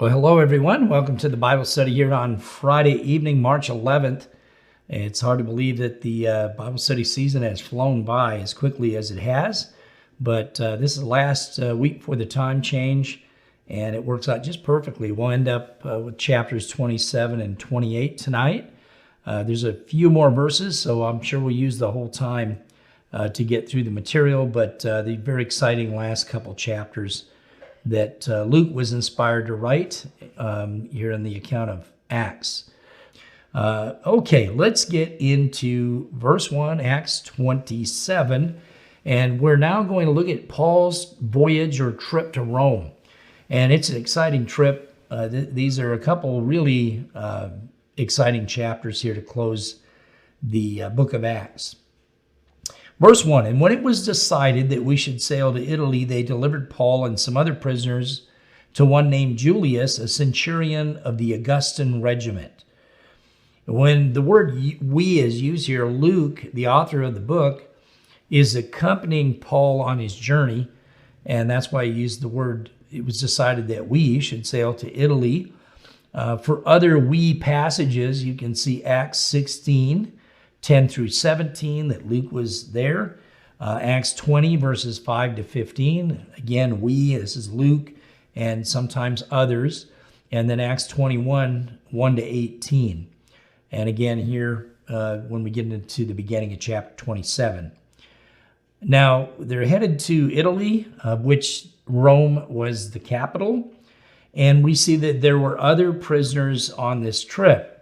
Well, hello, everyone. Welcome to the Bible study here on Friday evening, March 11th. It's hard to believe that the Bible study season has flown by as quickly as it has, but this is the last week before the time change, and it works out just perfectly. We'll end up with chapters 27 and 28 tonight. There's a few more verses, so I'm sure we'll use the whole time to get through the material, but the very exciting last couple chapters that Luke was inspired to write here in the account of Acts. Okay, let's get into verse 1, Acts 27, and we're now going to look at Paul's voyage or trip to Rome. And it's an exciting trip. These are a couple really exciting chapters here to close the book of Acts. Verse 1, and when it was decided that we should sail to Italy, they delivered Paul and some other prisoners to one named Julius, a centurion of the Augustan regiment. When the word we is used here, Luke, the author of the book, is accompanying Paul on his journey, and that's why he used the word, it was decided that we should sail to Italy. For other we passages, you can see Acts 16, 10 through 17, that Luke was there. Acts 20, verses 5 to 15. Again, we, this is Luke, and sometimes others. And then Acts 21, 1 to 18. And again here, when we get into the beginning of chapter 27. Now, they're headed to Italy, which Rome was the capital. And we see that there were other prisoners on this trip.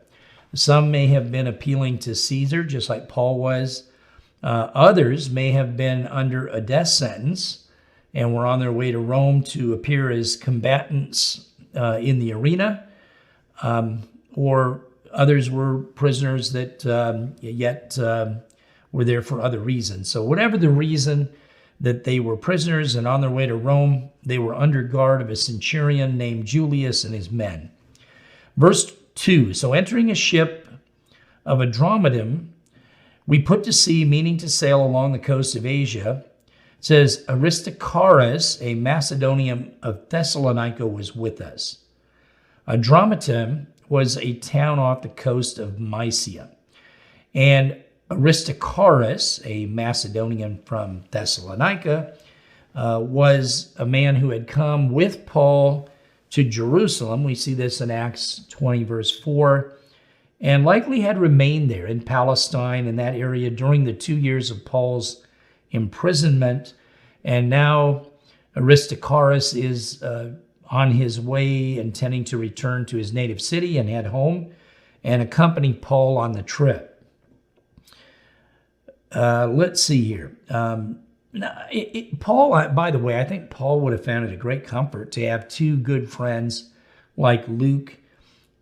Some may have been appealing to Caesar, just like Paul was. Others may have been under a death sentence and were on their way to Rome to appear as combatants in the arena. Or others were prisoners that yet were there for other reasons. So whatever the reason that they were prisoners and on their way to Rome, they were under guard of a centurion named Julius and his men. Verse 2, so entering a ship of a dromedary, we put to sea, meaning to sail along the coast of Asia. It says, Aristarchus, a Macedonian of Thessalonica, was with us. A dromedary was a town off the coast of Mysia. And Aristarchus, a Macedonian from Thessalonica, was a man who had come with Paul to Jerusalem. We see this in Acts 20, verse 4, and likely had remained there in Palestine, in that area, during the 2 years of Paul's imprisonment. And now Aristarchus is on his way, intending to return to his native city and head home and accompany Paul on the trip. Let's see here. Paul, by the way, I think Paul would have found it a great comfort to have two good friends like Luke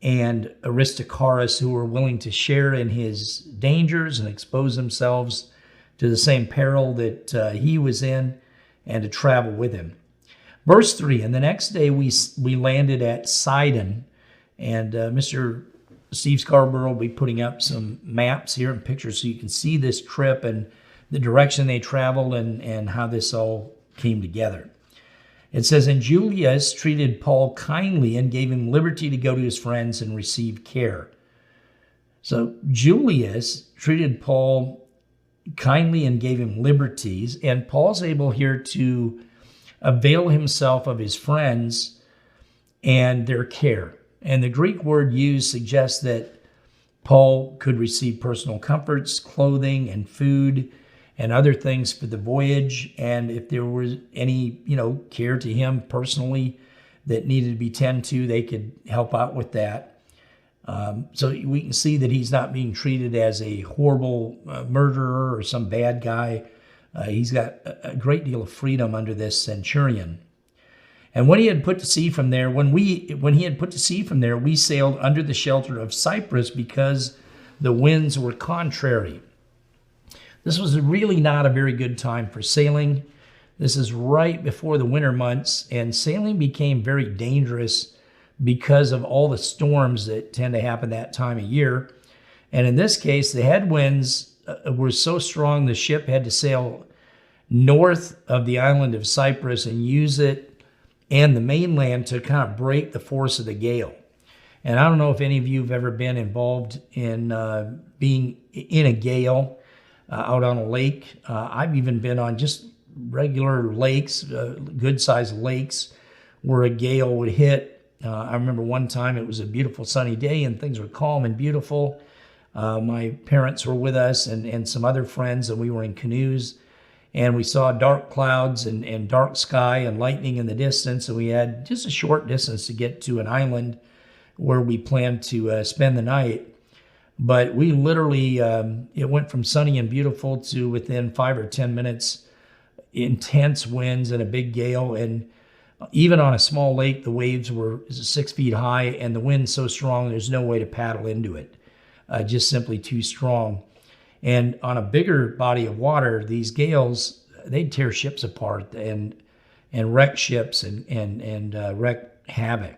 and Aristarchus who were willing to share in his dangers and expose themselves to the same peril that he was in and to travel with him. Verse 3, and the next day we landed at Sidon, and Mr. Steve Scarborough will be putting up some maps here and pictures so you can see this trip and the direction they traveled and how this all came together. It says, and Julius treated Paul kindly and gave him liberty to go to his friends and receive care. So Julius treated Paul kindly and gave him liberties, and Paul's able here to avail himself of his friends and their care. And the Greek word used suggests that Paul could receive personal comforts, clothing, and food, and other things for the voyage. And if there was any, care to him personally that needed to be tended to, they could help out with that. So we can see that he's not being treated as a horrible murderer or some bad guy. He's got a great deal of freedom under this centurion. And when he had put to sea from there, when he had put to sea from there, we sailed under the shelter of Cyprus because the winds were contrary. This was really not a very good time for sailing. This is right before the winter months, and sailing became very dangerous because of all the storms that tend to happen that time of year. And in this case, the headwinds were so strong the ship had to sail north of the island of Cyprus and use it and the mainland to kind of break the force of the gale. And I don't know if any of you have ever been involved in being in a gale out on a lake. I've even been on just regular lakes, good-sized lakes, where a gale would hit. I remember one time it was a beautiful sunny day and things were calm and beautiful. My parents were with us and some other friends, and we were in canoes. And we saw dark clouds and dark sky and lightning in the distance. And we had just a short distance to get to an island where we planned to spend the night. But we literally, it went from sunny and beautiful to within 5 or 10 minutes, intense winds and a big gale. And even on a small lake, the waves were 6 feet high and the wind so strong, there's no way to paddle into it. Just simply too strong. And on a bigger body of water, these gales, they'd tear ships apart and wreck ships and wreak havoc.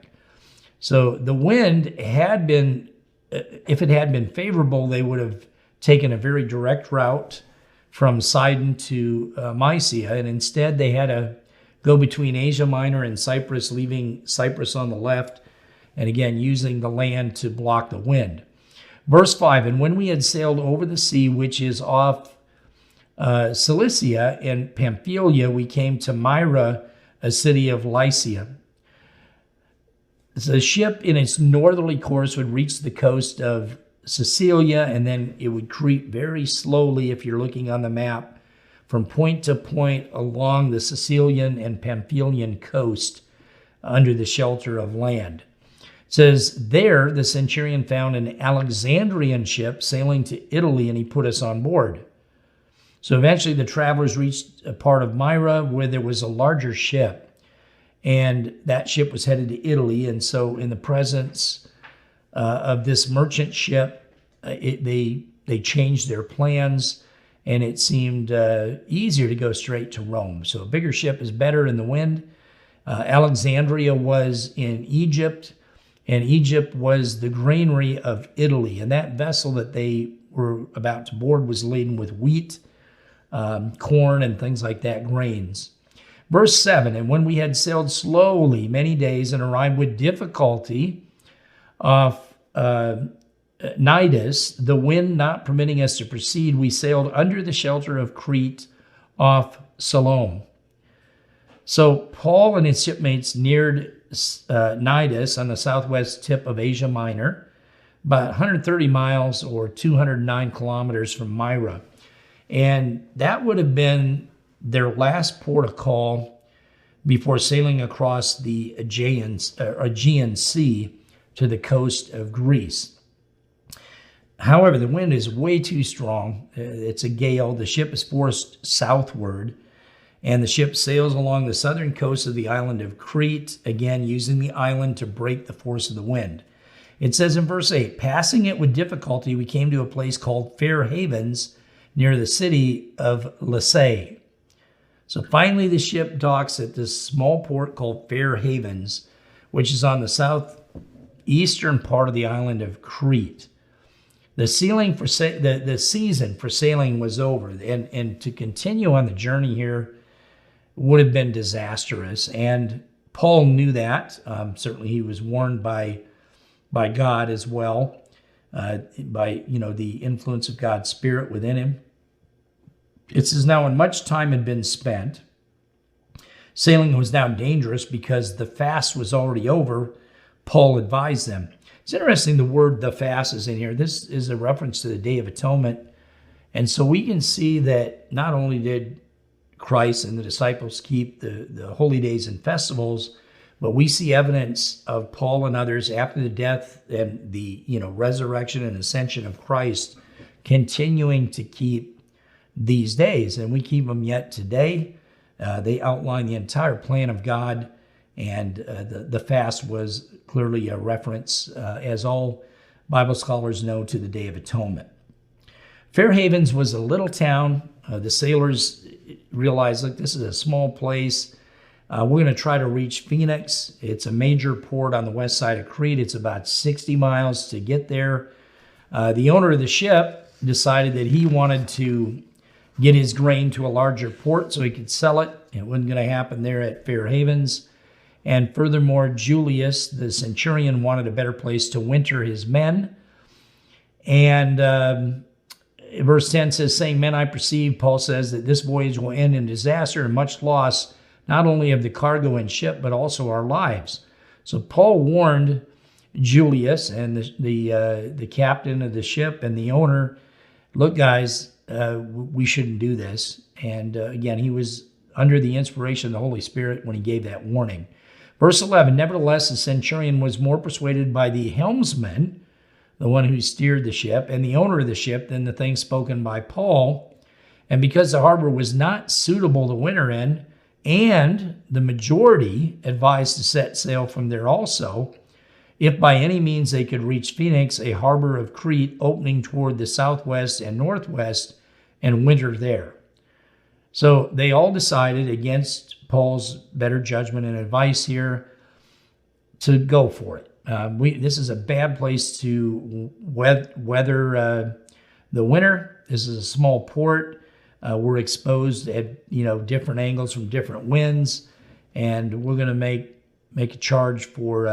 So the wind had been, if it had been favorable, they would have taken a very direct route from Sidon to Mysia, and instead they had to go between Asia Minor and Cyprus, leaving Cyprus on the left, and again using the land to block the wind. Verse 5, and when we had sailed over the sea, which is off Cilicia and Pamphylia, we came to Myra, a city of Lycia. The ship in its northerly course would reach the coast of Sicilia, and then it would creep very slowly, if you're looking on the map, from point to point along the Sicilian and Pamphylian coast under the shelter of land. It says, there the Centurion found an Alexandrian ship sailing to Italy, and he put us on board. So eventually the travelers reached a part of Myra where there was a larger ship, and that ship was headed to Italy. And so in the presence of this merchant ship, they changed their plans, and it seemed easier to go straight to Rome. So a bigger ship is better in the wind. Alexandria was in Egypt, and Egypt was the granary of Italy. And that vessel that they were about to board was laden with wheat, corn, and things like that, grains. Verse 7, and when we had sailed slowly many days and arrived with difficulty off Cnidus, the wind not permitting us to proceed, we sailed under the shelter of Crete off Salome. So Paul and his shipmates neared Cnidus on the southwest tip of Asia Minor, about 130 miles or 209 kilometers from Myra. And that would have been their last port of call before sailing across the Aegean Sea to the coast of Greece. However, the wind is way too strong. It's a gale. The ship is forced southward, and the ship sails along the southern coast of the island of Crete, again using the island to break the force of the wind. It says in verse 8, passing it with difficulty, we came to a place called Fair Havens near the city of Lycia. So finally the ship docks at this small port called Fair Havens, which is on the southeastern part of the island of Crete. The season for sailing was over, and to continue on the journey here would have been disastrous. And Paul knew that. Certainly he was warned by God as well, by the influence of God's Spirit within him. It says, now when much time had been spent, sailing was now dangerous because the fast was already over, Paul advised them. It's interesting the word the fast is in here. This is a reference to the Day of Atonement. And so we can see that not only did Christ and the disciples keep the holy days and festivals, but we see evidence of Paul and others after the death and the resurrection and ascension of Christ continuing to keep these days. And we keep them yet today. They outline the entire plan of God, and the fast was clearly a reference, as all Bible scholars know, to the Day of Atonement. Fair Havens was a little town. The sailors realized, look, this is a small place. We're going to try to reach Phoenix. It's a major port on the west side of Crete. It's about 60 miles to get there. The owner of the ship decided that he wanted to get his grain to a larger port so he could sell it. It wasn't going to happen there at Fair Havens. And furthermore, Julius, the centurion, wanted a better place to winter his men. And verse 10 says, saying, men, I perceive, Paul says, that this voyage will end in disaster and much loss, not only of the cargo and ship, but also our lives. So Paul warned Julius and the captain of the ship and the owner, look, guys, we shouldn't do this. And again, he was under the inspiration of the Holy Spirit when he gave that warning. Verse 11, nevertheless, the centurion was more persuaded by the helmsman, the one who steered the ship, and the owner of the ship than the thing spoken by Paul. And because the harbor was not suitable to winter in, and the majority advised to set sail from there also, if by any means they could reach Phoenix, a harbor of Crete opening toward the southwest and northwest, and winter there. So they all decided, against Paul's better judgment and advice here, to go for it. This is a bad place to weather the winter. This is a small port. We're exposed at different angles from different winds, and we're going to make a charge for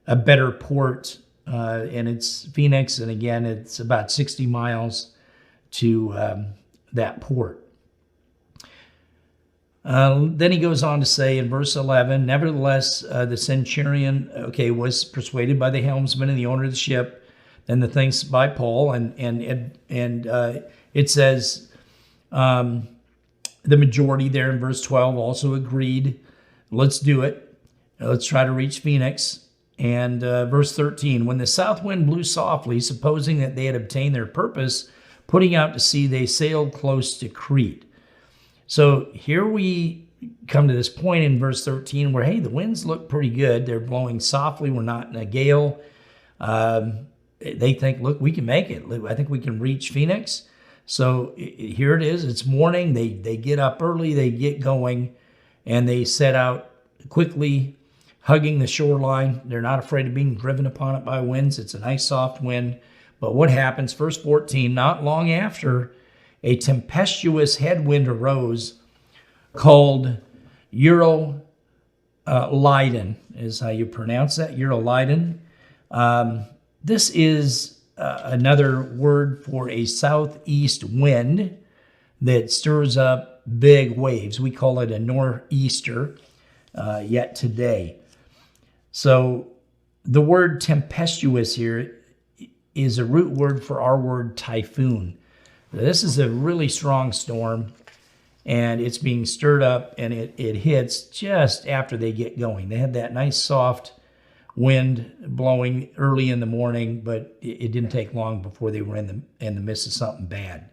a better port, and it's Phoenix. And again, it's about 60 miles to that port. Then he goes on to say in verse 11, nevertheless, the centurion, was persuaded by the helmsman and the owner of the ship, then the things by Paul, and it says the majority there in verse 12 also agreed, let's do it. Let's try to reach Phoenix. And verse 13, when the south wind blew softly, supposing that they had obtained their purpose, putting out to sea, they sailed close to Crete. So here we come to this point in verse 13 where, hey, the winds look pretty good. They're blowing softly. We're not in a gale. They think, look, we can make it. I think we can reach Phoenix. So here it is. It's morning. They get up early. They get going, and they set out quickly, hugging the shoreline. They're not afraid of being driven upon it by winds. It's a nice soft wind. But what happens? Verse 14, not long after, a tempestuous headwind arose called Eurolydon, is how you pronounce that, Eurolydon. This is another word for a southeast wind that stirs up big waves. We call it a nor'easter yet today. So the word tempestuous here is a root word for our word typhoon. This is a really strong storm, and it's being stirred up, and it hits just after they get going. They had that nice soft wind blowing early in the morning, but it didn't take long before they were in the midst of something bad.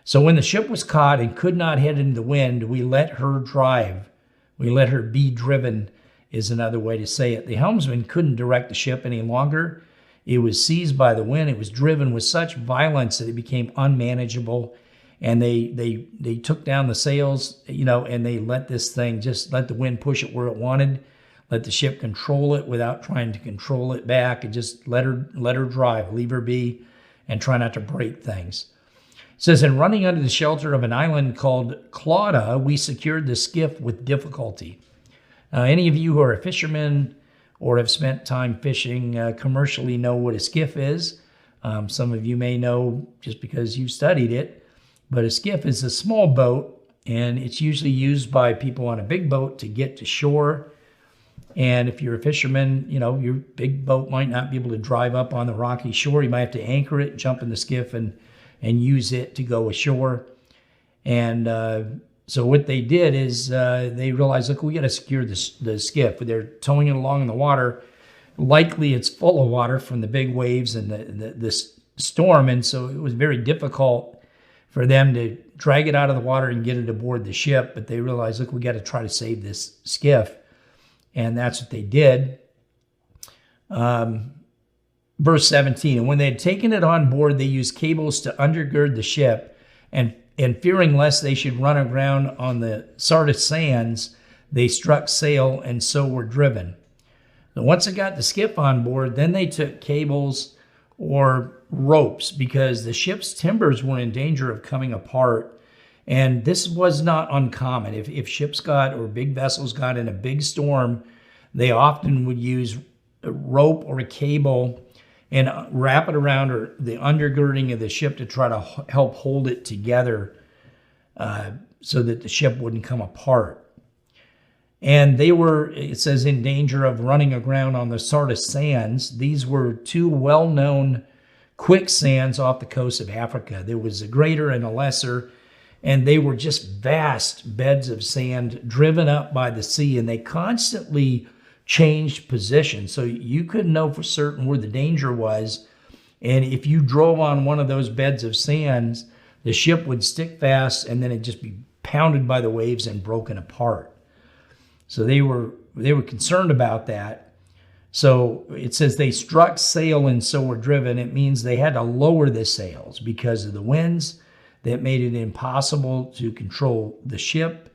So when the ship was caught and could not head into the wind, we let her drive. We let her be driven is another way to say it. The helmsman couldn't direct the ship any longer. It was seized by the wind. It was driven with such violence that it became unmanageable. And they took down the sails, and they let this thing, just let the wind push it where it wanted, let the ship control it without trying to control it back, and just let her drive, leave her be, and try not to break things. It says, in running under the shelter of an island called Clauda, we secured the skiff with difficulty. Now, any of you who are fishermen or have spent time fishing commercially know what a skiff is. Some of you may know just because you've studied it, but a skiff is a small boat, and it's usually used by people on a big boat to get to shore. And if you're a fisherman, your big boat might not be able to drive up on the rocky shore. You might have to anchor it, jump in the skiff, and use it to go ashore. And so what they did is they realized, look, we got to secure the skiff. They're towing it along in the water. Likely it's full of water from the big waves and the storm, and so it was very difficult for them to drag it out of the water and get it aboard the ship. But they realized, look, we got to try to save this skiff, and that's what they did. Verse 17, and when they had taken it on board, they used cables to undergird the ship, and fearing lest they should run aground on the Sardis sands, they struck sail and so were driven. So once they got the skiff on board, then they took cables or ropes because the ship's timbers were in danger of coming apart, And this was not uncommon. If ships got, or big vessels got in a big storm, they often would use a rope or a cable and wrap it around or the undergirding of the ship to try to help hold it together so that the ship wouldn't come apart. And they were, it says, in danger of running aground on the Sardis sands. These were two well-known quicksands off the coast of Africa. There was a greater and a lesser, and they were just vast beds of sand driven up by the sea, and they constantly changed position. So you couldn't know for certain where the danger was. And if you drove on one of those beds of sands, the ship would stick fast, and then it'd just be pounded by the waves and broken apart. So they were concerned about that. So it says they struck sail and so were driven. It means they had to lower the sails because of the winds that made it impossible to control the ship.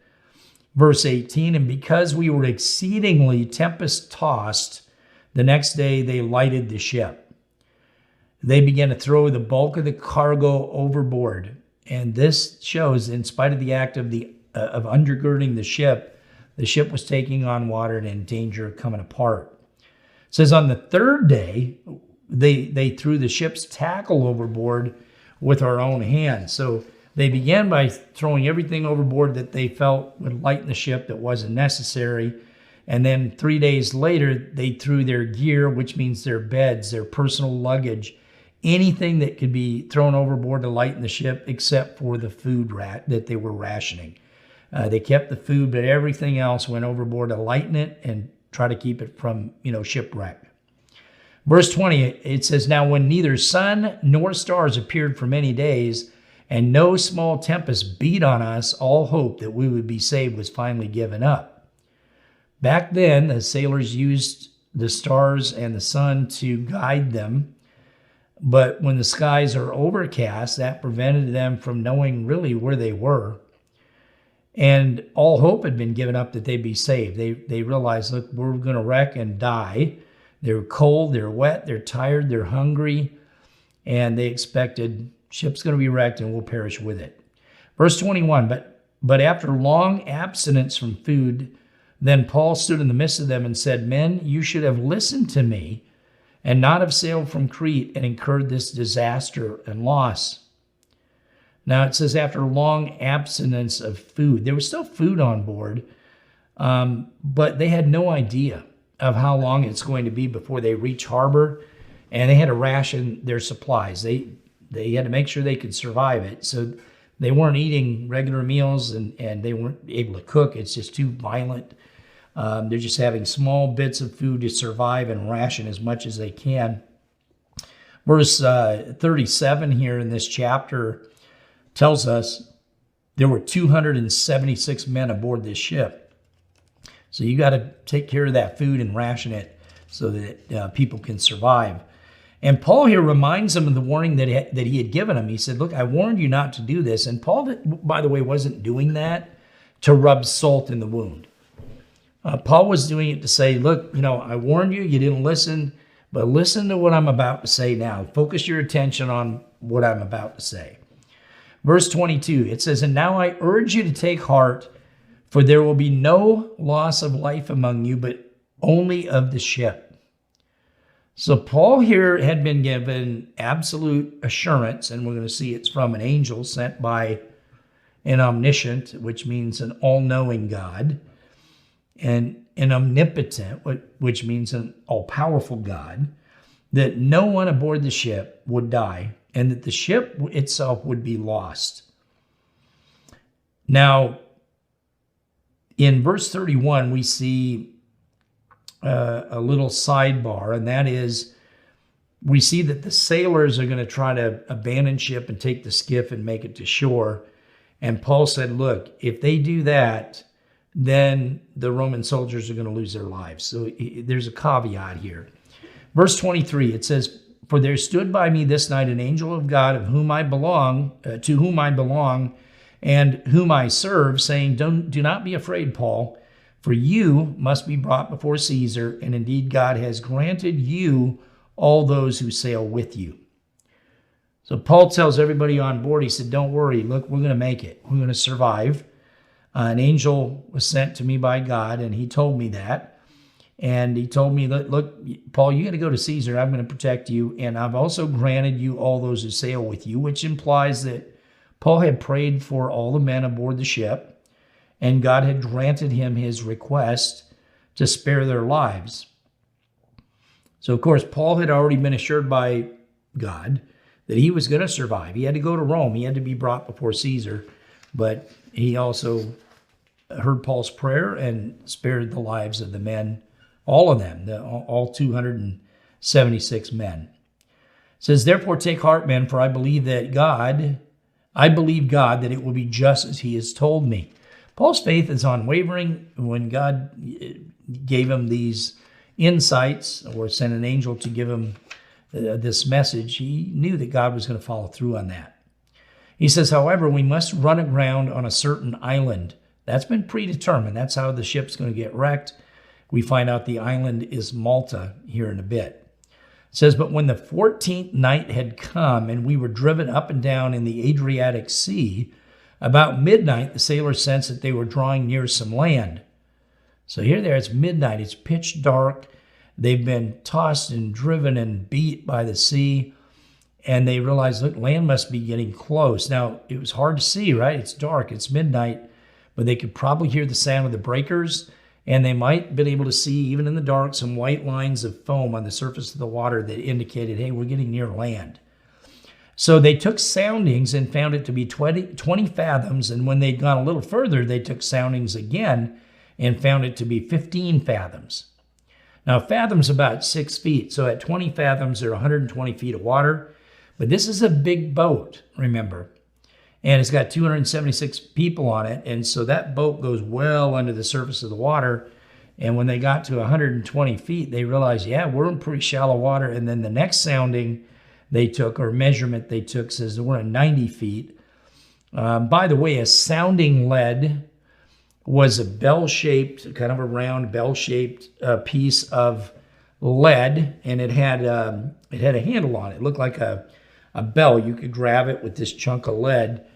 Verse 18, and because we were exceedingly tempest-tossed, the next day they lighted the ship. They began to throw the bulk of the cargo overboard. And this shows, in spite of the act of undergirding the ship was taking on water and in danger of coming apart. It says on the third day, they threw the ship's tackle overboard with our own hands. So they began by throwing everything overboard that they felt would lighten the ship that wasn't necessary. And then 3 days later, they threw their gear, which means their beds, their personal luggage, anything that could be thrown overboard to lighten the ship except for the food that they were rationing. They kept the food, but everything else went overboard to lighten it and try to keep it from, shipwreck. Verse 20, it says, now when neither sun nor stars appeared for many days, and no small tempest beat on us, all hope that we would be saved was finally given up. Back then, the sailors used the stars and the sun to guide them, but when the skies are overcast, that prevented them from knowing really where they were. And all hope had been given up that they'd be saved. They realized, look, we're going to wreck and die. They're cold, they're wet, they're tired, they're hungry, and they expected ship's going to be wrecked and we'll perish with it. Verse 21, but after long abstinence from food, then Paul stood in the midst of them and said, men, you should have listened to me and not have sailed from Crete and incurred this disaster and loss. Now it says after long abstinence of food. There was still food on board, but they had no idea of how long it's going to be before they reach harbor, and they had to ration their supplies. They had to make sure they could survive it. So they weren't eating regular meals, and they weren't able to cook. It's just too violent. They're just having small bits of food to survive and ration as much as they can. Verse 37 here in this chapter tells us there were 276 men aboard this ship. So you got to take care of that food and ration it so that people can survive. And Paul here reminds them of the warning that he had given them. He said, look, I warned you not to do this. And Paul, by the way, wasn't doing that to rub salt in the wound. Paul was doing it to say, look, I warned you, you didn't listen, but listen to what I'm about to say now. Focus your attention on what I'm about to say. Verse 22, it says, and now I urge you to take heart, for there will be no loss of life among you, but only of the ship. So Paul here had been given absolute assurance, and we're going to see it's from an angel sent by an omniscient, which means an all-knowing God, and an omnipotent, which means an all-powerful God, that no one aboard the ship would die, and that the ship itself would be lost. Now, in verse 31, we see a little sidebar, and that is we see that the sailors are going to try to abandon ship and take the skiff and make it to shore. And Paul said, look, if they do that, then the Roman soldiers are going to lose their lives. So there's a caveat here. Verse 23, it says, for there stood by me this night an angel of God to whom I belong, and whom I serve, saying, do not be afraid, Paul, for you must be brought before Caesar, and indeed God has granted you all those who sail with you. So Paul tells everybody on board, he said, don't worry, look, we're going to make it. We're going to survive. An angel was sent to me by God, and he told me that. And he told me, look, Paul, you got to go to Caesar. I'm going to protect you. And I've also granted you all those who sail with you, which implies that Paul had prayed for all the men aboard the ship, and God had granted him his request to spare their lives. So, of course, Paul had already been assured by God that he was going to survive. He had to go to Rome. He had to be brought before Caesar. But he also heard Paul's prayer and spared the lives of the men, all of them, all 276 men. It says, therefore take heart, men, for I believe God that it will be just as he has told me. Paul's faith is unwavering. When God gave him these insights or sent an angel to give him this message, he knew that God was going to follow through on that. He says, however, we must run aground on a certain island. That's been predetermined. That's how the ship's going to get wrecked. We find out the island is Malta here in a bit. It says, but when the 14th night had come and we were driven up and down in the Adriatic Sea, about midnight, the sailors sensed that they were drawing near some land. So here there, it's midnight. It's pitch dark. They've been tossed and driven and beat by the sea. And they realized, look, land must be getting close. Now, it was hard to see, right? It's dark. It's midnight. But they could probably hear the sound of the breakers. And they might have been able to see, even in the dark, some white lines of foam on the surface of the water that indicated, hey, we're getting near land. So they took soundings and found it to be 20 fathoms. And when they'd gone a little further, they took soundings again and found it to be 15 fathoms. Now, a fathom's about 6 feet. So at 20 fathoms, there are 120 feet of water. But this is a big boat, remember. And it's got 276 people on it. And so that boat goes well under the surface of the water. And when they got to 120 feet, they realized, yeah, we're in pretty shallow water. And then the next sounding they took, or measurement they took, says that we're at 90 feet. By the way, a sounding lead was a bell-shaped, kind of a round bell-shaped piece of lead. And it had a handle on it. It looked like a bell. You could grab it with this chunk of lead,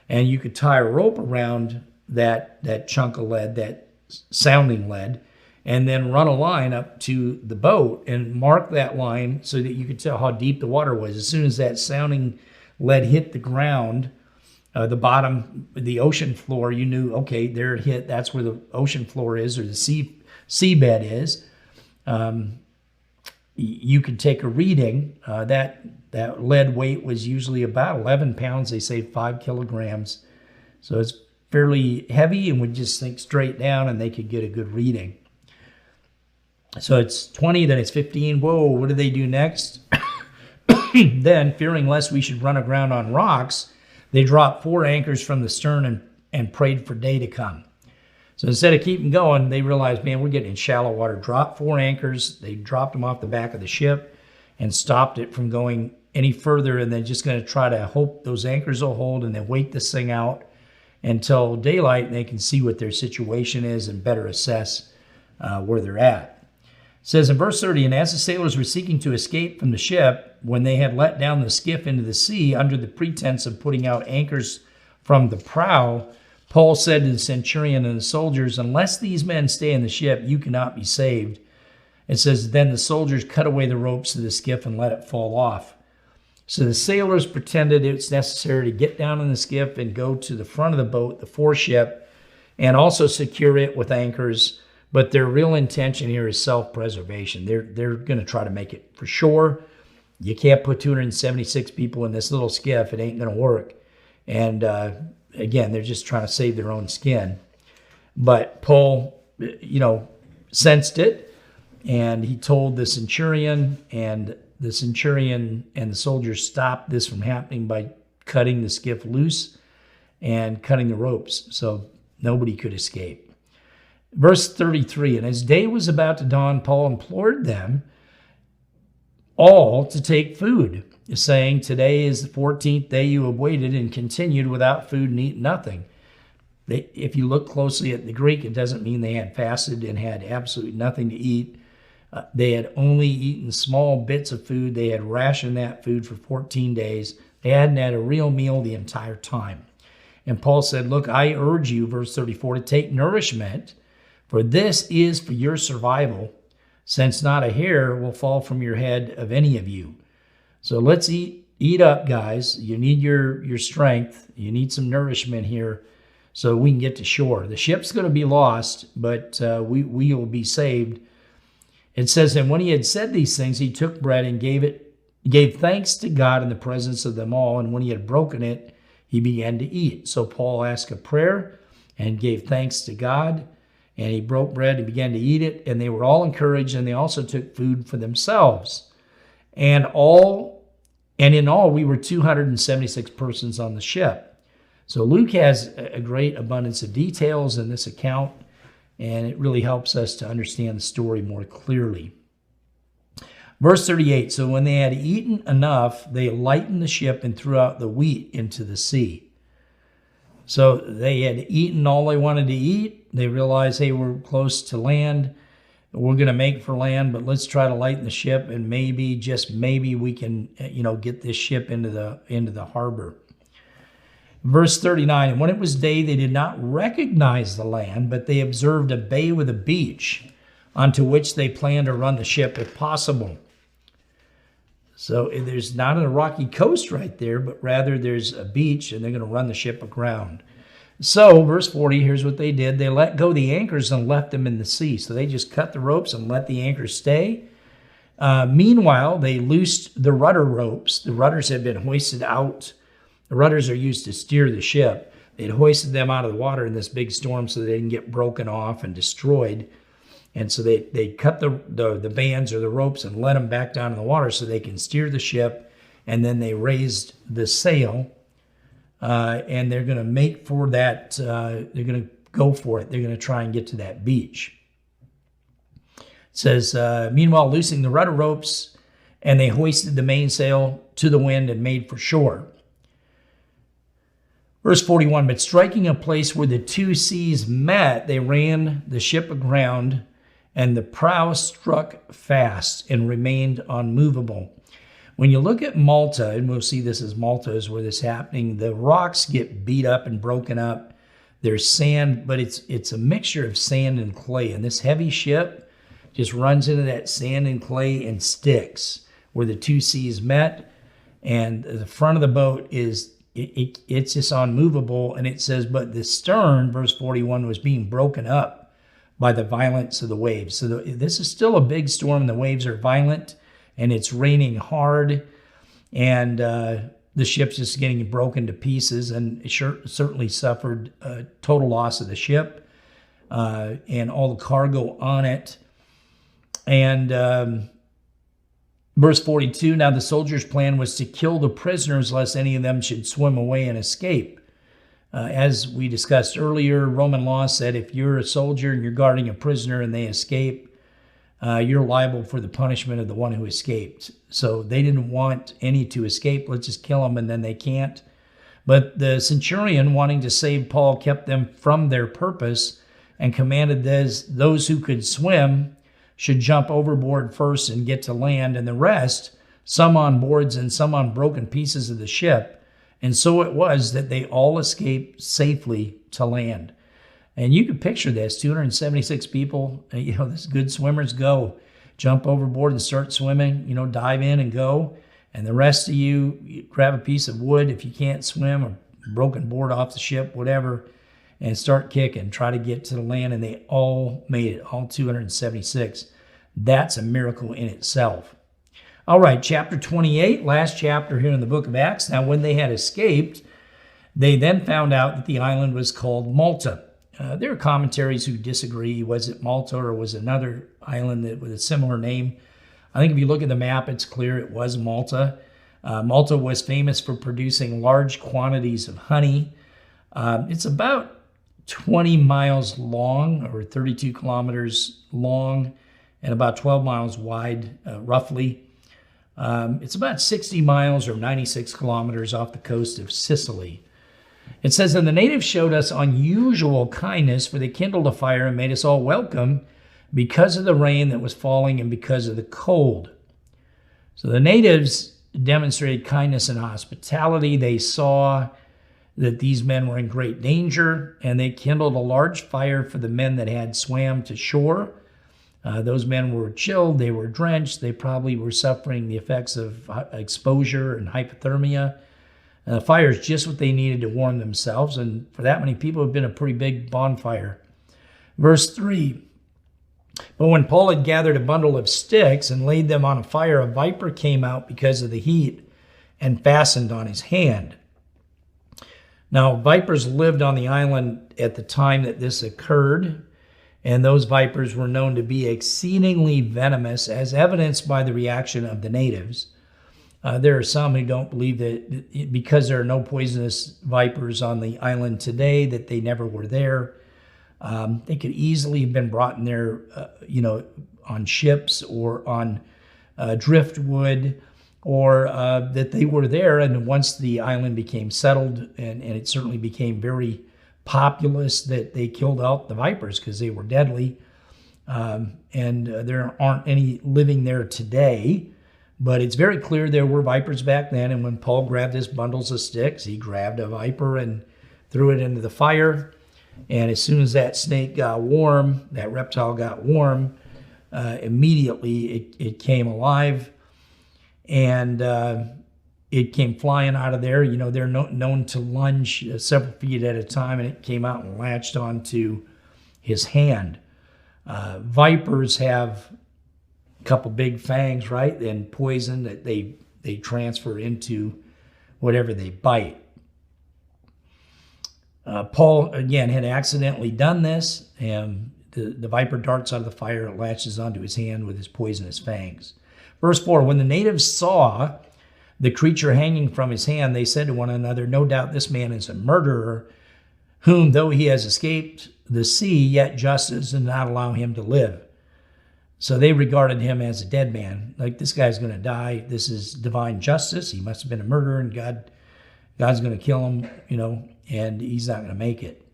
and you could tie a rope around that chunk of lead, that sounding lead, and then run a line up to the boat and mark that line so that you could tell how deep the water was. As soon as that sounding lead hit the ground, the bottom, the ocean floor, you knew, okay, there it hit. That's where the ocean floor is, or the seabed is. You could take a reading. That lead weight was usually about 11 pounds. They say 5 kilograms. So it's fairly heavy and would just sink straight down, and they could get a good reading. So it's 20, then it's 15. Whoa, what do they do next? Then, fearing lest we should run aground on rocks, they dropped 4 anchors from the stern and prayed for day to come. So instead of keeping going, they realized, man, we're getting in shallow water. Dropped 4 anchors. They dropped them off the back of the ship and stopped it from going any further. And they're just going to try to hope those anchors will hold and then wait this thing out until daylight, and they can see what their situation is and better assess where they're at. It says in verse 30, and as the sailors were seeking to escape from the ship, when they had let down the skiff into the sea under the pretense of putting out anchors from the prow, Paul said to the centurion and the soldiers, unless these men stay in the ship, you cannot be saved. It says, then the soldiers cut away the ropes of the skiff and let it fall off. So the sailors pretended it's necessary to get down in the skiff and go to the front of the boat, the foreship, and also secure it with anchors. But their real intention here is self-preservation. They're going to try to make it for sure. You can't put 276 people in this little skiff. It ain't going to work. And again, they're just trying to save their own skin. But Paul, sensed it, and he told the centurion, and the centurion and the soldiers stopped this from happening by cutting the skiff loose and cutting the ropes so nobody could escape. Verse 33, and as day was about to dawn, Paul implored them all to take food, saying, today is the 14th day you have waited and continued without food and eat nothing. If you look closely at the Greek, it doesn't mean they had fasted and had absolutely nothing to eat. They had only eaten small bits of food. They had rationed that food for 14 days. They hadn't had a real meal the entire time. And Paul said, look, I urge you, verse 34, to take nourishment, for this is for your survival, since not a hair will fall from your head of any of you. So let's eat up, guys. You need your strength. You need some nourishment here so we can get to shore. The ship's going to be lost, but we will be saved. It says, and when he had said these things, he took bread and gave thanks to God in the presence of them all. And when he had broken it, he began to eat. So Paul asked a prayer and gave thanks to God. And he broke bread and began to eat it. And they were all encouraged, and they also took food for themselves. And in all, we were 276 persons on the ship. So Luke has a great abundance of details in this account, and it really helps us to understand the story more clearly. Verse 38, so when they had eaten enough, they lightened the ship and threw out the wheat into the sea. So they had eaten all they wanted to eat. They realized, hey, we're close to land. We're going to make for land, but let's try to lighten the ship, and maybe, just maybe, we can, get this ship into the harbor. Verse 39, and when it was day, they did not recognize the land, but they observed a bay with a beach, onto which they planned to run the ship if possible. So there's not a rocky coast right there, but rather there's a beach, and they're going to run the ship aground. So, verse 40, here's what they did. They let go the anchors and left them in the sea. So they just cut the ropes and let the anchors stay. Meanwhile, they loosed the rudder ropes. The rudders had been hoisted out. The rudders are used to steer the ship. They'd hoisted them out of the water in this big storm so they didn't get broken off and destroyed. And so they cut the bands or the ropes and let them back down in the water so they can steer the ship. And then they raised the sail. And they're going to make for that. They're going to go for it. They're going to try and get to that beach. It says, meanwhile, loosing the rudder ropes, and they hoisted the mainsail to the wind and made for shore. Verse 41, but striking a place where the two seas met, they ran the ship aground, and the prow struck fast and remained unmovable. When you look at Malta, and we'll see this as Malta is where this is happening, the rocks get beat up and broken up. There's sand, but it's a mixture of sand and clay. And this heavy ship just runs into that sand and clay and sticks where the two seas met. And the front of the boat it's just unmovable. And it says, but the stern, verse 41, was being broken up by the violence of the waves. So this is still a big storm. The waves are violent, and it's raining hard, and the ship's just getting broken to pieces, and it certainly suffered a total loss of the ship and all the cargo on it. And verse 42, now the soldiers' plan was to kill the prisoners lest any of them should swim away and escape. As we discussed earlier, Roman law said if you're a soldier and you're guarding a prisoner and they escape, you're liable for the punishment of the one who escaped. So they didn't want any to escape. Let's just kill them, and then they can't. But the centurion, wanting to save Paul, kept them from their purpose and commanded those who could swim should jump overboard first and get to land, and the rest, some on boards and some on broken pieces of the ship. And so it was that they all escaped safely to land. And you can picture this, 276 people, this good swimmers go, jump overboard and start swimming, dive in and go. And the rest of you grab a piece of wood if you can't swim, or broken board off the ship, whatever, and start kicking, try to get to the land. And they all made it, all 276. That's a miracle in itself. All right, chapter 28, last chapter here in the book of Acts. Now, when they had escaped, they then found out that the island was called Malta. There are commentaries who disagree. Was it Malta or was it another island with a similar name? I think if you look at the map, it's clear it was Malta. Malta was famous for producing large quantities of honey. It's about 20 miles long, or 32 kilometers long, and about 12 miles wide, roughly. It's about 60 miles or 96 kilometers off the coast of Sicily. It says, and the natives showed us unusual kindness, for they kindled a fire and made us all welcome because of the rain that was falling and because of the cold. So the natives demonstrated kindness and hospitality. They saw that these men were in great danger, and they kindled a large fire for the men that had swam to shore. Those men were chilled, they were drenched, they probably were suffering the effects of exposure and hypothermia. Fire is just what they needed to warm themselves, and for that many people, it had been a pretty big bonfire. Verse 3, but when Paul had gathered a bundle of sticks and laid them on a fire, a viper came out because of the heat and fastened on his hand. Now, vipers lived on the island at the time that this occurred, and those vipers were known to be exceedingly venomous, as evidenced by the reaction of the natives. There are some who don't believe that because there are no poisonous vipers on the island today, that they never were there. They could easily have been brought in there, on ships or on driftwood, or that they were there. And once the island became settled, and it certainly became very populous, that they killed out the vipers because they were deadly. And there aren't any living there today. But it's very clear there were vipers back then. And when Paul grabbed his bundles of sticks, he grabbed a viper and threw it into the fire. And as soon as that snake got warm, that reptile got warm, immediately it came alive. And it came flying out of there. They're known to lunge several feet at a time, and it came out and latched onto his hand. Vipers have a couple big fangs, right? And poison that they transfer into whatever they bite. Paul, again, had accidentally done this, and the viper darts out of the fire and latches onto his hand with his poisonous fangs. Verse 4, when the natives saw the creature hanging from his hand, they said to one another, no doubt this man is a murderer, whom, though he has escaped the sea, yet justice does not allow him to live. So they regarded him as a dead man. Like, this guy's going to die. This is divine justice. He must have been a murderer, and God's going to kill him, and he's not going to make it.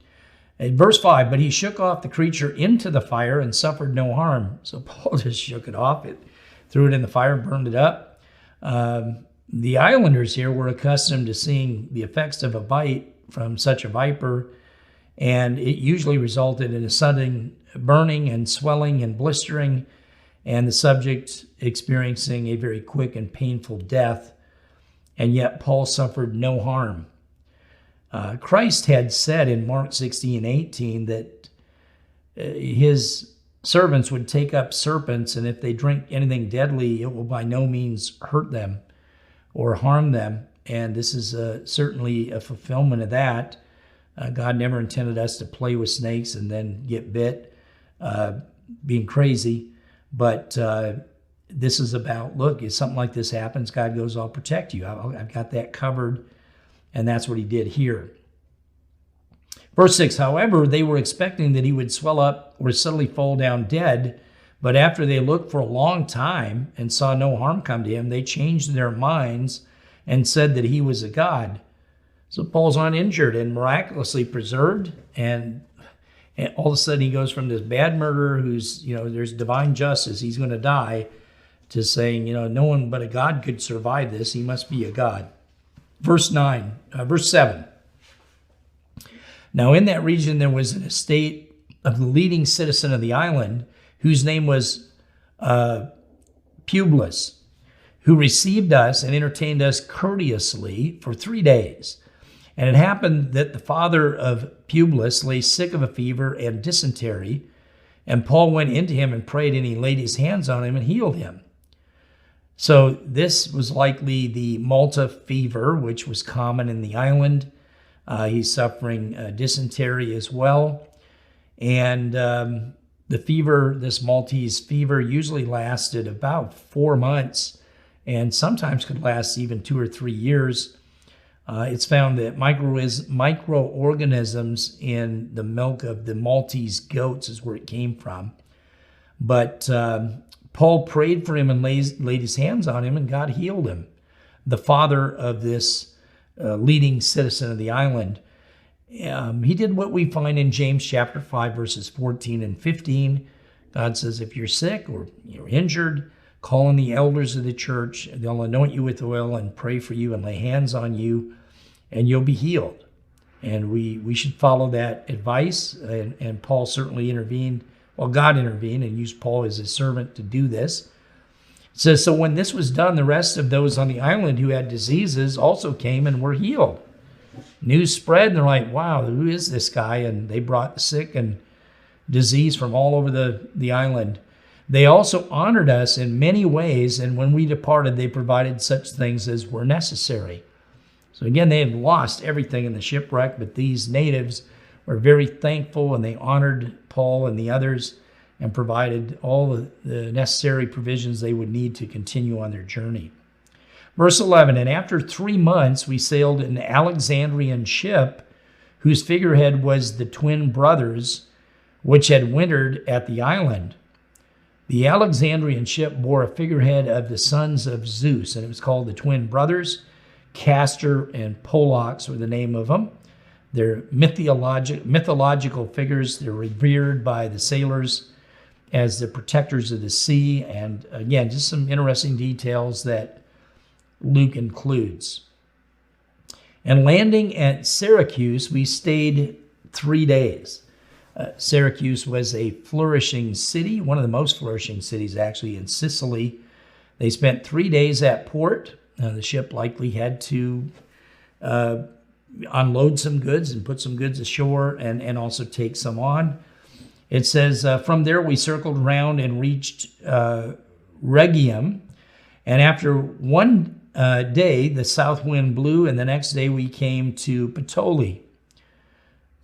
In verse 5, but he shook off the creature into the fire and suffered no harm. So Paul just shook it off. Threw it in the fire, burned it up. The islanders here were accustomed to seeing the effects of a bite from such a viper, and it usually resulted in a sudden burning and swelling and blistering, and the subject experiencing a very quick and painful death. And yet Paul suffered no harm. Christ had said in Mark 16:18 that his servants would take up serpents, and if they drink anything deadly, it will by no means hurt them or harm them. And this is certainly a fulfillment of that. God never intended us to play with snakes and then get bit, being crazy. But this is about, look, if something like this happens, God goes, I'll protect you. I've got that covered. And that's what he did here. Verse 6, however, they were expecting that he would swell up or suddenly fall down dead. But after they looked for a long time and saw no harm come to him, they changed their minds and said that he was a god. So Paul's uninjured and miraculously preserved. And all of a sudden he goes from this bad murderer who's, there's divine justice, he's going to die, to saying, no one but a god could survive this. He must be a god. Verse 7. Now in that region there was an estate of the leading citizen of the island, whose name was Publius, who received us and entertained us courteously for 3 days. And it happened that the father of Publius lay sick of a fever and dysentery, and Paul went into him and prayed, and he laid his hands on him and healed him. So this was likely the Malta fever, which was common in the island. He's suffering dysentery as well. And the fever, this Maltese fever, usually lasted about 4 months and sometimes could last even 2 or 3 years. It's found that microorganisms in the milk of the Maltese goats is where it came from. But Paul prayed for him and laid his hands on him, and God healed him, the father of this leading citizen of the island. He did what we find in James chapter 5, verses 14 and 15. God says, if you're sick or you're injured, call on the elders of the church. They'll anoint you with oil and pray for you and lay hands on you, and you'll be healed. And we should follow that advice. And Paul certainly intervened. Well, God intervened and used Paul as his servant to do this. It says, so when this was done, the rest of those on the island who had diseases also came and were healed. News spread, and they're like, wow, who is this guy? And they brought the sick and disease from all over the island. They also honored us in many ways, and when we departed, they provided such things as were necessary. So again, they had lost everything in the shipwreck, but these natives were very thankful, and they honored Paul and the others and provided all the necessary provisions they would need to continue on their journey. Verse 11, and after 3 months, we sailed an Alexandrian ship whose figurehead was the twin brothers, which had wintered at the island. The Alexandrian ship bore a figurehead of the sons of Zeus, and it was called the twin brothers. Castor and Pollux were the name of them. They're mythological figures. They're revered by the sailors as the protectors of the sea. And again, just some interesting details that Luke includes. And landing at Syracuse, we stayed 3 days. Syracuse was a flourishing city, one of the most flourishing cities actually in Sicily. They spent 3 days at port. The ship likely had to unload some goods and put some goods ashore and also take some on. It says, from there we circled around and reached Rhegium. And after 1 day, the south wind blew, and the next day we came to Puteoli.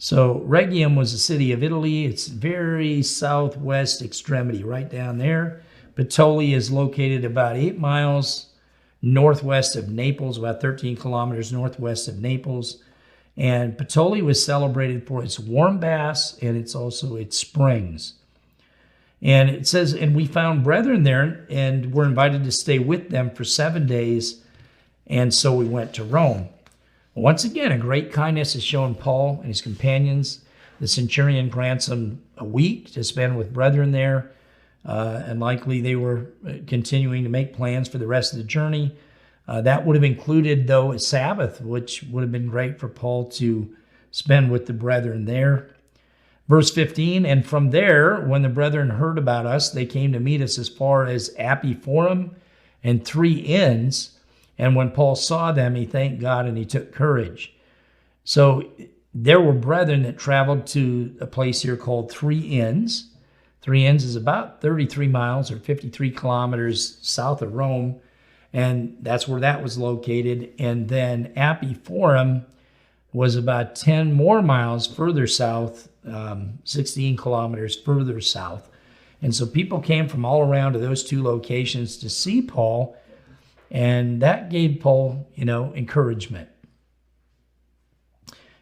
So Rhegium was a city of Italy. It's very southwest extremity, right down there. Puteoli is located about 8 miles northwest of Naples, about 13 kilometers northwest of Naples. And Puteoli was celebrated for its warm baths and its springs. And it says, and we found brethren there and were invited to stay with them for 7 days. And so we went to Rome. Once again, a great kindness is shown Paul and his companions. The centurion grants them a week to spend with brethren there. And likely they were continuing to make plans for the rest of the journey. That would have included, though, a Sabbath, which would have been great for Paul to spend with the brethren there. Verse 15, and from there, when the brethren heard about us, they came to meet us as far as Appiforum and 3 inns. And when Paul saw them, he thanked God and he took courage. So there were brethren that traveled to a place here called 3 inns. 3 inns is about 33 miles or 53 kilometers south of Rome. And that's where that was located. And then Appiforum was about 10 more miles further south, 16 kilometers further south. And so people came from all around to those 2 locations to see Paul. And that gave Paul, encouragement.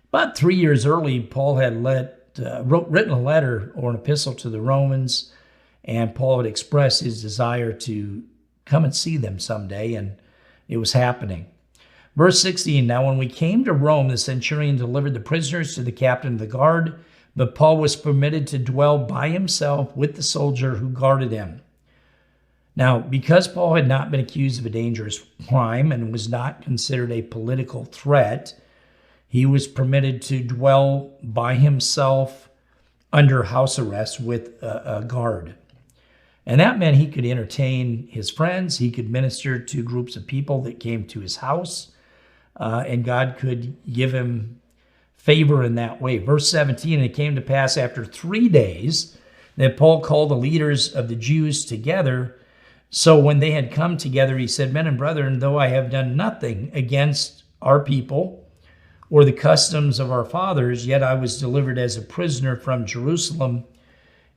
About 3 years early, Paul had written a letter or an epistle to the Romans, and Paul had expressed his desire to come and see them someday, and it was happening. Verse 16, now when we came to Rome, the centurion delivered the prisoners to the captain of the guard, but Paul was permitted to dwell by himself with the soldier who guarded him. Now, because Paul had not been accused of a dangerous crime and was not considered a political threat, he was permitted to dwell by himself under house arrest with a guard. And that meant he could entertain his friends, he could minister to groups of people that came to his house, and God could give him favor in that way. Verse 17, and it came to pass after 3 days that Paul called the leaders of the Jews together. So when they had come together, he said, men and brethren, though I have done nothing against our people or the customs of our fathers, yet I was delivered as a prisoner from Jerusalem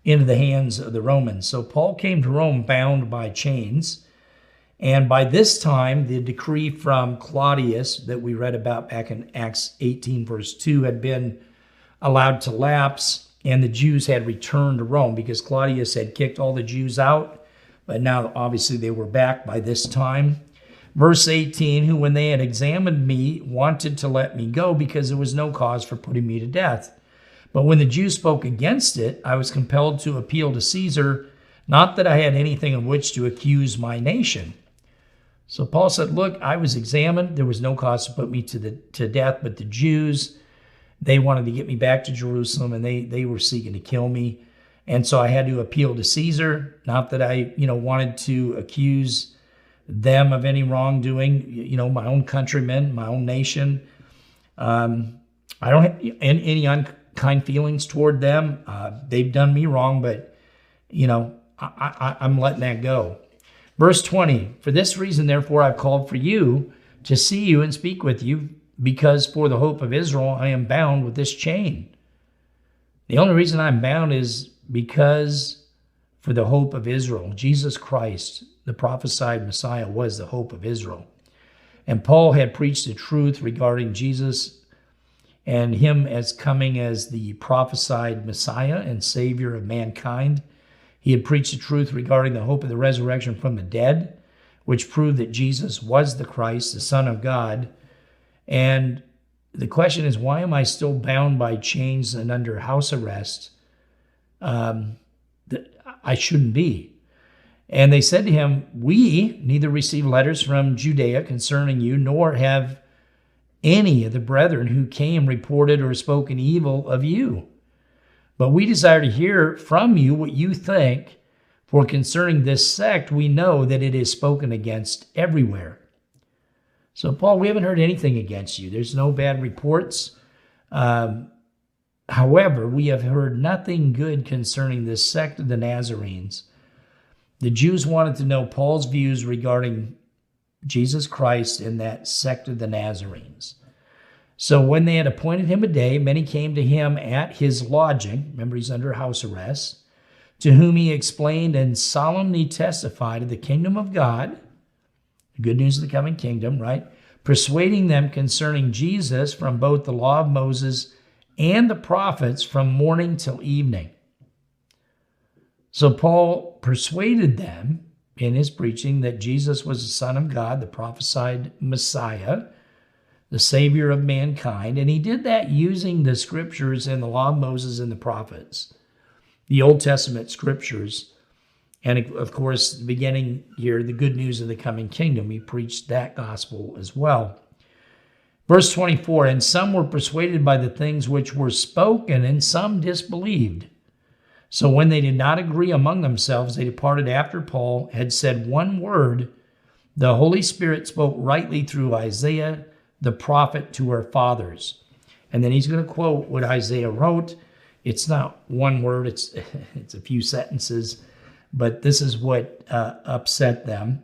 into the hands of the Romans. So Paul came to Rome bound by chains. And by this time, the decree from Claudius that we read about back in Acts 18, verse 2, had been allowed to lapse, and the Jews had returned to Rome because Claudius had kicked all the Jews out. But now, obviously, they were back by this time. Verse 18, who, when they had examined me, wanted to let me go because there was no cause for putting me to death. But when the Jews spoke against it, I was compelled to appeal to Caesar, not that I had anything of which to accuse my nation. So Paul said, look, I was examined. There was no cause to put me to death, but the Jews, they wanted to get me back to Jerusalem, and they were seeking to kill me. And so I had to appeal to Caesar, not that I, wanted to accuse them of any wrongdoing, my own countrymen, my own nation. I don't have any unkind feelings toward them. They've done me wrong, but, I'm letting that go. Verse 20, for this reason, therefore, I've called for you to see you and speak with you, because for the hope of Israel, I am bound with this chain. The only reason I'm bound is because for the hope of Israel. Jesus Christ, the prophesied Messiah, was the hope of Israel. And Paul had preached the truth regarding Jesus and him as coming as the prophesied Messiah and Savior of mankind. He had preached the truth regarding the hope of the resurrection from the dead, which proved that Jesus was the Christ, the Son of God. And the question is, why am I still bound by chains and under house arrest? That I shouldn't be. And they said to him, we neither receive letters from Judea concerning you, nor have any of the brethren who came reported or spoken evil of you. But we desire to hear from you what you think, for concerning this sect, we know that it is spoken against everywhere. So, Paul, we haven't heard anything against you. There's no bad reports. However, we have heard nothing good concerning this sect of the Nazarenes. The Jews wanted to know Paul's views regarding Jesus Christ and that sect of the Nazarenes. So when they had appointed him a day, many came to him at his lodging. Remember, he's under house arrest, to whom he explained and solemnly testified of the kingdom of God, the good news of the coming kingdom, right? Persuading them concerning Jesus from both the law of Moses and the prophets from morning till evening. So Paul persuaded them in his preaching that Jesus was the Son of God, the prophesied Messiah, the Savior of mankind, and he did that using the scriptures and the law of Moses and the prophets, the Old Testament scriptures, and of course, beginning here, the good news of the coming kingdom. He preached that gospel as well. Verse 24, and some were persuaded by the things which were spoken, and some disbelieved. So when they did not agree among themselves, they departed after Paul had said one word. The Holy Spirit spoke rightly through Isaiah, the prophet, to our fathers. And then he's going to quote what Isaiah wrote. It's not one word, it's a few sentences, but this is what upset them.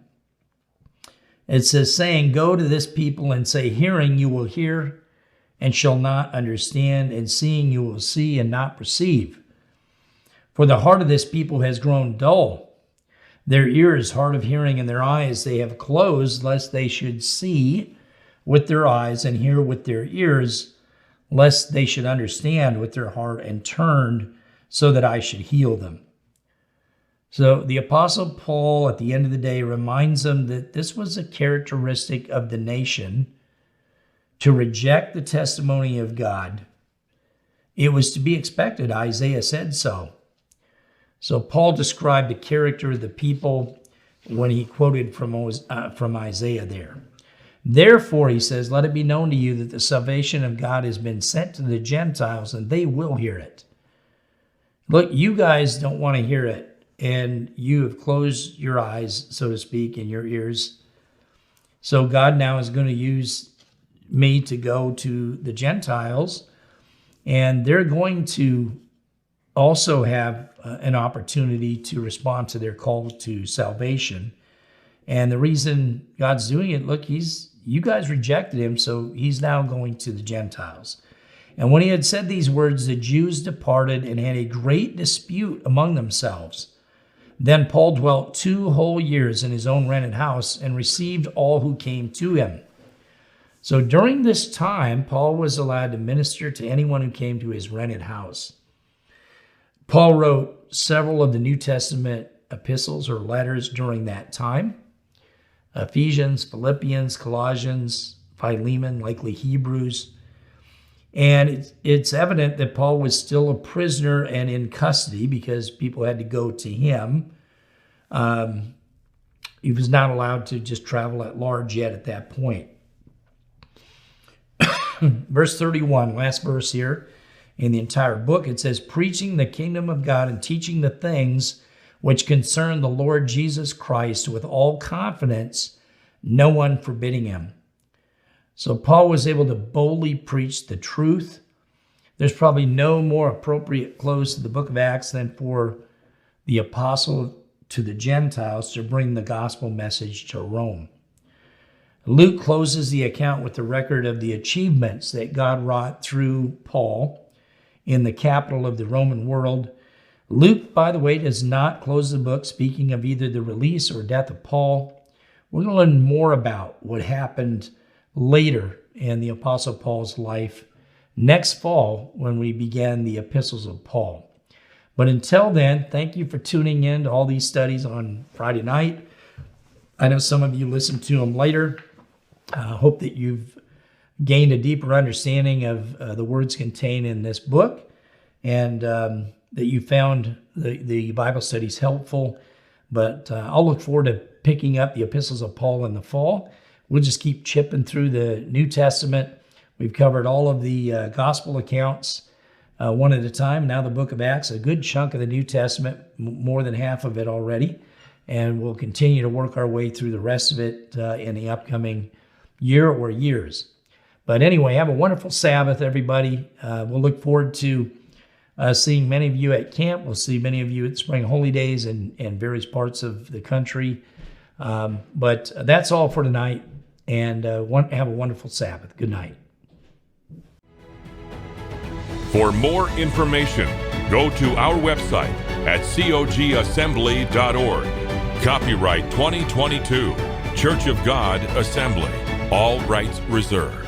It says, saying, go to this people and say, hearing you will hear and shall not understand, and seeing you will see and not perceive. For the heart of this people has grown dull. Their ears hard of hearing, and their eyes they have closed, lest they should see with their eyes and hear with their ears, lest they should understand with their heart and turn, so that I should heal them. So the Apostle Paul, at the end of the day, reminds them that this was a characteristic of the nation to reject the testimony of God. It was to be expected. Isaiah said so. So Paul described the character of the people when he quoted from Isaiah there. Therefore, he says, let it be known to you that the salvation of God has been sent to the Gentiles, and they will hear it. Look, you guys don't want to hear it, and you have closed your eyes, so to speak, and your ears. So God now is going to use me to go to the Gentiles, and they're going to also have an opportunity to respond to their call to salvation. And the reason God's doing it, look, you guys rejected him, so he's now going to the Gentiles. And when he had said these words, the Jews departed and had a great dispute among themselves. Then Paul dwelt 2 whole years in his own rented house and received all who came to him. So during this time, Paul was allowed to minister to anyone who came to his rented house. Paul wrote several of the New Testament epistles or letters during that time. Ephesians, Philippians, Colossians, Philemon, likely Hebrews. And it's evident that Paul was still a prisoner and in custody because people had to go to him He was not allowed to just travel at large yet at that point. Verse 31, last verse here in the entire book, it says, preaching the kingdom of God and teaching the things which concern the Lord Jesus Christ with all confidence, no one forbidding him. So Paul was able to boldly preach the truth. There's probably no more appropriate close to the book of Acts than for the apostle to the Gentiles to bring the gospel message to Rome. Luke closes the account with the record of the achievements that God wrought through Paul in the capital of the Roman world. Luke, by the way, does not close the book speaking of either the release or death of Paul. We're going to learn more about what happened later in the Apostle Paul's life next fall when we begin the epistles of Paul. But until then, thank you for tuning in to all these studies on Friday night. I know some of you listen to them later. I hope that you've gained a deeper understanding of the words contained in this book, and that you found the Bible studies helpful. But I'll look forward to picking up the epistles of Paul in the fall. We'll just keep chipping through the New Testament. We've covered all of the gospel accounts one at a time. Now the book of Acts, a good chunk of the New Testament, more than half of it already. And we'll continue to work our way through the rest of it in the upcoming year or years. But anyway, have a wonderful Sabbath, everybody. We'll look forward to seeing many of you at camp. We'll see many of you at Spring Holy Days in various parts of the country. But that's all for tonight. And have a wonderful Sabbath. Good night. For more information, go to our website at cogassembly.org. Copyright 2022, Church of God Assembly. All rights reserved.